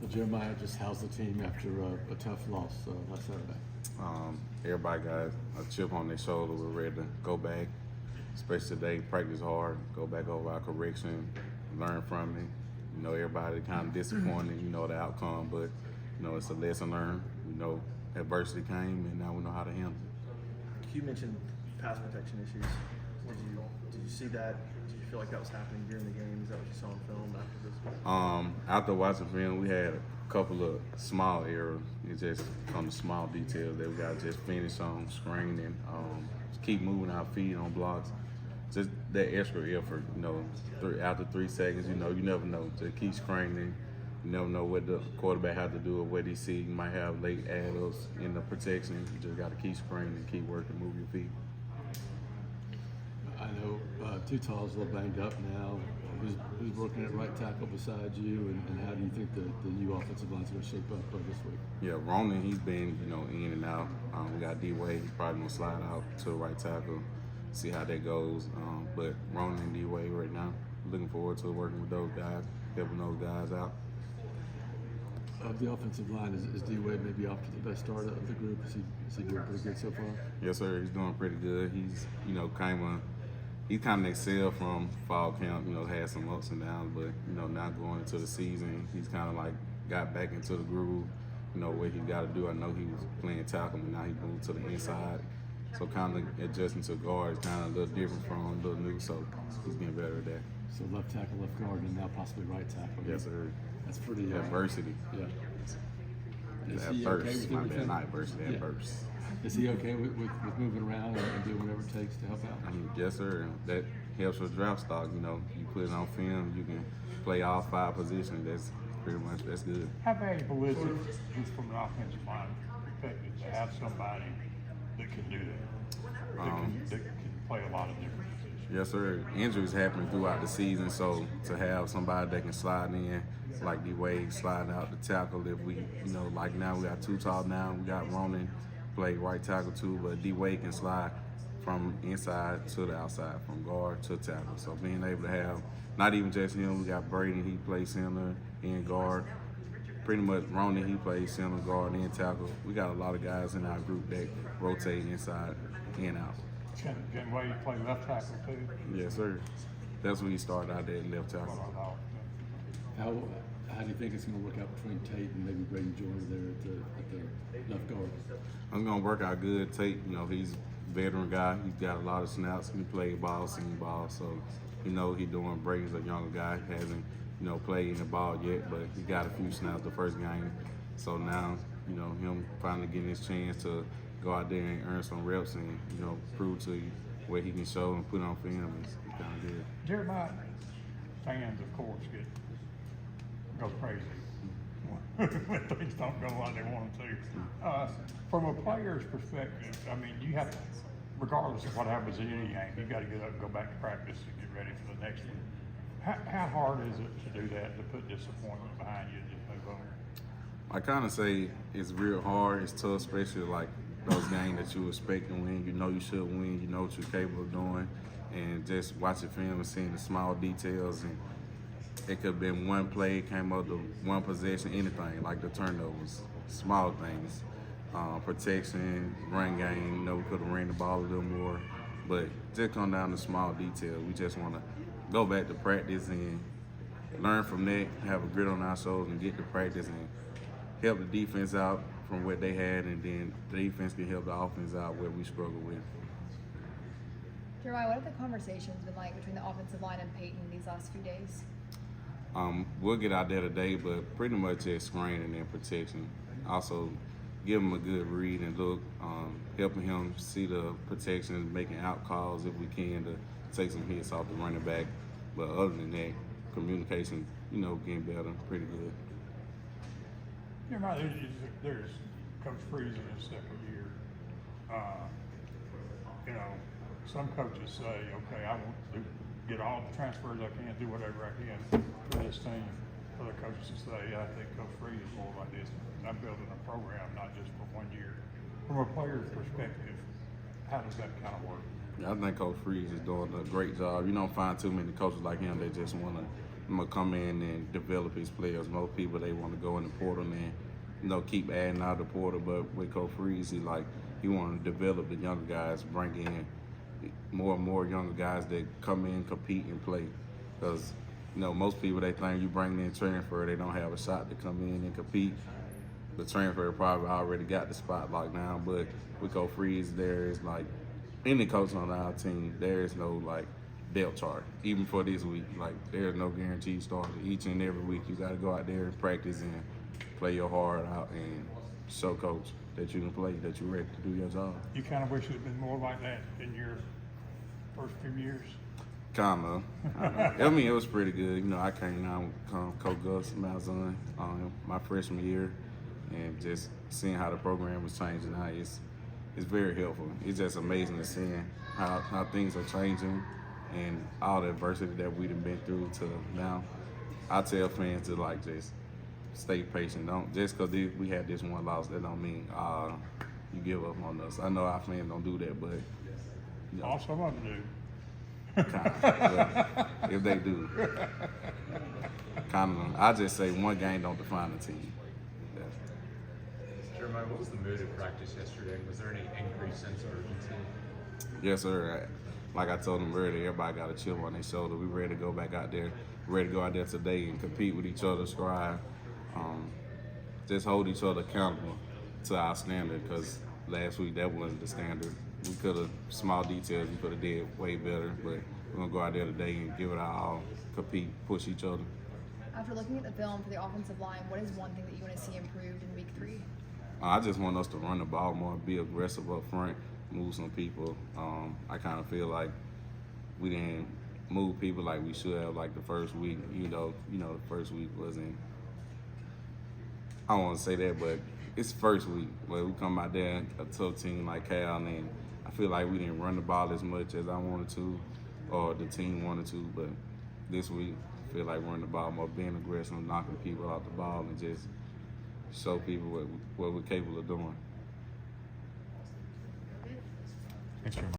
Well, Jeremiah, just how's the team after a tough loss last Saturday? Everybody got a chip on their shoulder. We're ready to go back, especially today. Practice hard, go back over our correction, learn from it. You know, everybody kind of disappointed. You know the outcome, but you know it's a lesson learned. We know adversity came, and now we know how to handle it. You mentioned pass protection issues. Did you see that? Did you feel like that was happening during the game? Is that what you saw on film after this? After watching film, we had a couple of small errors. It's just on the small details that we got to just finish on screening, keep moving our feet on blocks. Just that extra effort, you know, after 3 seconds, you know, you never know. Just keep screening. You never know what the quarterback have to do or what he see. You might have late add-ups in the protection. You just got to keep screening, keep working, move your feet. I know Tutaw's a little banged up now. Who's working at right tackle beside you, and how do you think the new offensive line's going to shape up this week? Yeah, Ronan, he's been, you know, in and out. We got D-Wade, he's probably going to slide out to right tackle, see how that goes. But Ronan and D-Wade right now, looking forward to working with those guys, helping those guys out. Of the offensive line, is D-Wade maybe off to the best start of the group? Is he doing pretty good so far? Yes, sir. He's doing pretty good. He's, you know, he kind of excelled from fall camp, you know, had some ups and downs, but, you know, now going into the season, he's kind of like got back into the groove, you know, what he got to do. I know he was playing tackle, but now he moved to the inside. So kind of adjusting to guard is kind of a little different from a little new, so he's getting better at that. So left tackle, left guard, and now possibly right tackle. Yes, sir. That's pretty adversity. Yeah. Is At he first, okay with my everything? bad, not adversity, at first. Is he okay with moving around and doing whatever it takes to help out? Yes, sir. And that helps with draft stock. You know, you put it on film, you can play all 5 positions. That's pretty much, that's good. How valuable is it, just from an offensive line perspective, to have somebody that can do that, that can play a lot of different positions? Yes, sir. Injuries happen throughout the season, so to have somebody that can slide in, like D-Wade sliding out the tackle, if we, you know, like now we got Tutall now, we got Ronan play right tackle too, but D-Wade can slide from inside to the outside, from guard to tackle. So being able to have, not even just him, we got Brady, he plays center and guard. Pretty much Ronan, he plays center, guard, and tackle. We got a lot of guys in our group that rotate inside and out. Can Wade play left tackle too? Yes, sir. That's when he started out there at left tackle. How do you think it's going to work out between Tate and maybe Brady Joyner there at the left guard? I'm going to work out good. Tate, you know, he's a veteran guy. He's got a lot of snaps. He played ball, seen ball, so he knows he's doing. Brady's a younger guy. He hasn't, you know, played in the ball yet, but he got a few snaps the first game. So now, you know, him finally getting his chance to go out there and earn some reps and, you know, prove to you what he can show and put on film is kind of good. Jeremiah, fans, of course, go crazy when things don't go like they want them to. From a player's perspective, I mean, you have to, regardless of what happens in any game, you got to get up and go back to practice and get ready for the next one. How hard is it to do that, to put disappointment behind you and just move on? I kind of say it's real hard. It's tough, especially like those games that you expect to win. You know you should win. You know what you're capable of doing. And just watching film and seeing the small details. And it could have been one play, came up to one possession, anything, like the turnovers, small things. Protection, run game, you know, we could have ran the ball a little more. But just come down to small details. We just want to go back to practice and learn from that, have a grit on our shoulders and get to practice and help the defense out from what they had, and then the defense can help the offense out where we struggle with. Jeremiah, what have the conversations been like between the offensive line and Peyton these last few days? We'll get out there today, but pretty much just screening and protection. Also, give him a good read and look, helping him see the protection, making out calls if we can to take some hits off the running back. But other than that, communication, you know, getting better, pretty good. Jeremiah, there's Coach Freeze in his second year. You know, some coaches say, okay, I want to get all the transfers I can, do whatever I can for this team. Other coaches say, I think Coach Freeze is more like this. I'm building a program, not just for 1 year. From a player's perspective, how does that kind of work? Yeah, I think Coach Freeze is doing a great job. You don't find too many coaches like him that just want to I'm gonna come in and develop his players. Most people they want to go in the portal and keep adding out the portal, but with Coach Freeze, he want to develop the younger guys, bring in more and more younger guys that come in, compete, and play. Because most people they think you bring in transfer, they don't have a shot to come in and compete. The transfer probably already got the spot locked down, but with Coach Freeze, there is any coach on our team, there is no depth chart. Even for this week, there's no guaranteed starter. Each and every week, you got to go out there and practice and play your heart out and show coach that you can play, that you're ready to do your job. You kind of wish it had been more like that in your first few years? Kinda. I mean, it was pretty good. I came down with Coach Gus Malzahn my freshman year, and just seeing how the program was changing now, it's very helpful. It's just amazing to see how things are changing and all the adversity that we've been through to now. I tell fans to just stay patient. Don't just because we had this one loss, that don't mean you give up on us. I know our fans don't do that, but Oh, some of them do. if they do, I just say one game don't define the team. Jeremiah, what was the mood at practice yesterday? Was there any increased sense of urgency? Yes, sir. Like I told them earlier, everybody got a chip on their shoulder. We ready to go back out there. Ready to go out there today and compete with each other, strive. Just hold each other accountable to our standard, because last week that wasn't the standard. We could have, small details, we could have did way better, but we're going to go out there today and give it our all, compete, push each other. After looking at the film for the offensive line, what is one thing that you want to see improved in week 3? I just want us to run the ball more, be aggressive up front, move some people. I kind of feel like we didn't move people like we should have the first week. The first week wasn't, I don't want to say that, but it's first week. But we come out there, a tough team like Cal, and I feel like we didn't run the ball as much as I wanted to, or the team wanted to. But this week, I feel like running the ball more, being aggressive, knocking people off the ball, and just show people what we're capable of doing. Thanks, Jeremiah.